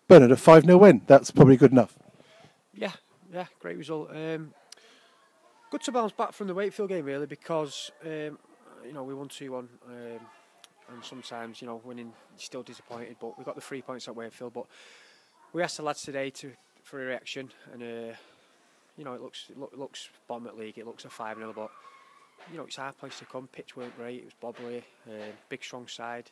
Bernard, a 5-0 win, that's probably good enough. Yeah, great result. Good to bounce back from the Wakefield game, really, because, we won 2-1. And sometimes, winning, you're still disappointed, but we got the 3 points at Wakefield. But we asked the lads today for a reaction, and it looks bottom at league. It looks a 5-0, but it's our place to come. Pitch weren't great. It was bobbly, big strong side,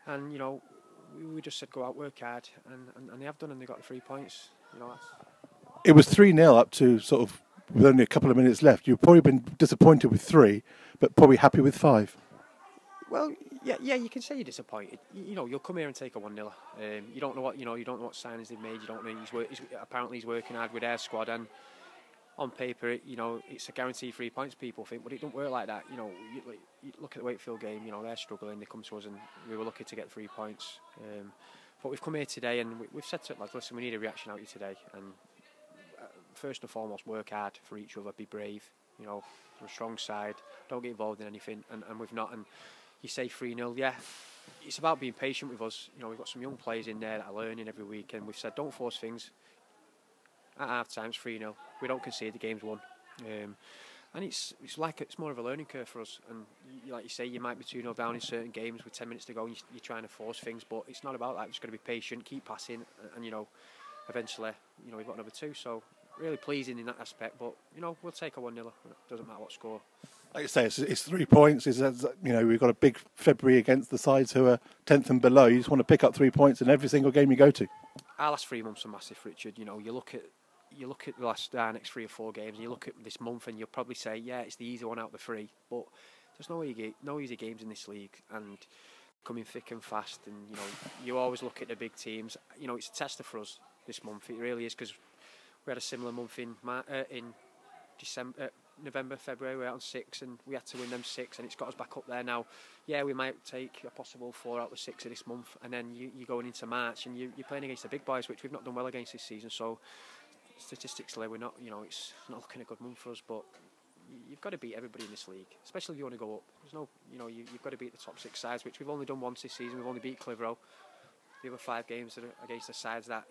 and we just said go out, work hard, and they have done, and they got the 3 points. It was 3-0 up to sort of with only a couple of minutes left. You've probably been disappointed with 3, but probably happy with 5. Well, yeah, you can say you're disappointed. You'll come here and take a 1-0. You don't know what signings they've made. You don't know apparently he's working hard with their squad, and on paper, it's a guaranteed 3 points. People think, but it don't work like that. You look at the Wakefield game. They're struggling. They come to us, and we were lucky to get 3 points. But we've come here today, and we've said to lads, listen, we need a reaction out of you today, and first and foremost, work hard for each other. Be brave. We're a strong side. Don't get involved in anything, and we've not. And you say 3-0, yeah. It's about being patient with us. We've got some young players in there that are learning every week, and we've said don't force things. At half time, it's 3-0. We don't concede, the game's won. And it's more of a learning curve for us. And like you say, you might be 2-0 down in certain games with 10 minutes to go, and you're trying to force things, but it's not about that. You've just got to be patient, keep passing, and eventually, we've got another 2. So really pleasing in that aspect, but we'll take a 1-0. It doesn't matter what score. Like you say, it's 3 points. We've got a big February against the sides who are 10th and below. You just want to pick up 3 points in every single game you go to. Our last 3 months are massive, Richard. You look at the next 3 or 4 games, and you look at this month, and you'll probably say, yeah, it's the easy one out of the 3. But there's no easy games in this league, and coming thick and fast. And you always look at the big teams. It's a tester for us this month. It really is, because we had a similar month in December. November, February, we're out on 6, and we had to win them 6, and it's got us back up there now. Yeah, we might take a possible 4 out of the 6 of this month, and then you're going into March, and you're playing against the big boys, which we've not done well against this season. So statistically, we're not, it's not looking a good month for us. But you've got to beat everybody in this league, especially if you want to go up. There's no, you've got to beat the top 6 sides, which we've only done once this season. We've only beat Clitheroe. The other 5 games are against the sides that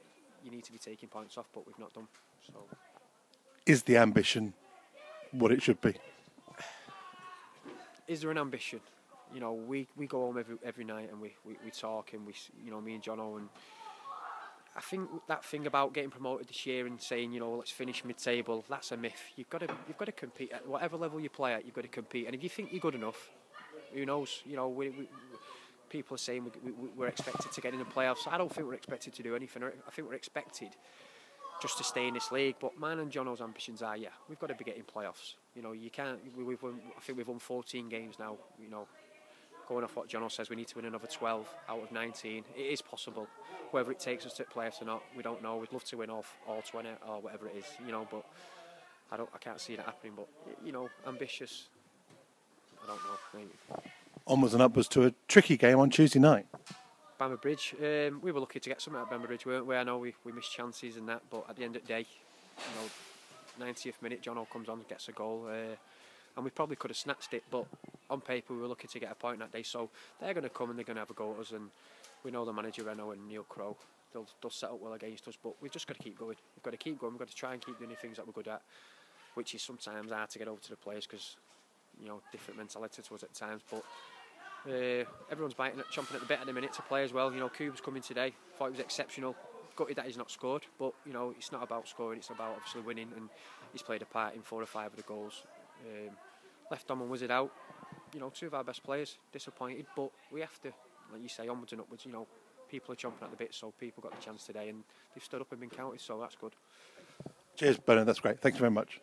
you need to be taking points off, but we've not done. So, is the ambition what it should be? Is there an ambition? We go home every night, and we talk, and me and Jono, and I think that thing about getting promoted this year and saying, let's finish mid-table, that's a myth. You've got to compete at whatever level you play at. You've got to compete, and if you think you're good enough, who knows? People are saying we're expected to get in the playoffs. I don't think we're expected to do anything. I think we're expected just to stay in this league. But mine and Jono's ambitions are, we've got to be getting playoffs. You can't. I think we've won 14 games now. Going off what Jono says, we need to win another 12 out of 19. It is possible. Whether it takes us to playoffs or not, we don't know. We'd love to win all 20 or whatever it is. But I can't see that happening. But ambitious. I don't know. Maybe. Onwards and upwards to a tricky game on Tuesday night. Bamber Bridge. We were lucky to get something at Bamber Bridge, weren't we? I know we missed chances and that, but at the end of the day, 90th minute, Jono comes on and gets a goal, and we probably could have snatched it, but on paper we were lucky to get a point that day. So they're going to come and they're going to have a go at us, and we know the manager Reno and Neil Crow. They'll set up well against us, but we've just got to keep going. We've got to keep going. We've got to try and keep doing the things that we're good at, which is sometimes hard to get over to the players because different mentality to us at times, but. Everyone's chomping at the bit at the minute to play as well. Kuba's coming today. Thought he was exceptional. Gutted that he's not scored, but it's not about scoring. It's about obviously winning, and he's played a part in 4 or 5 of the goals. Left Dom and Wizard out. 2 of our best players. Disappointed, but we have to, like you say, onwards and upwards. People are chomping at the bit, so people got the chance today, and they've stood up and been counted. So that's good. Cheers, Bernard. That's great. Thank you very much.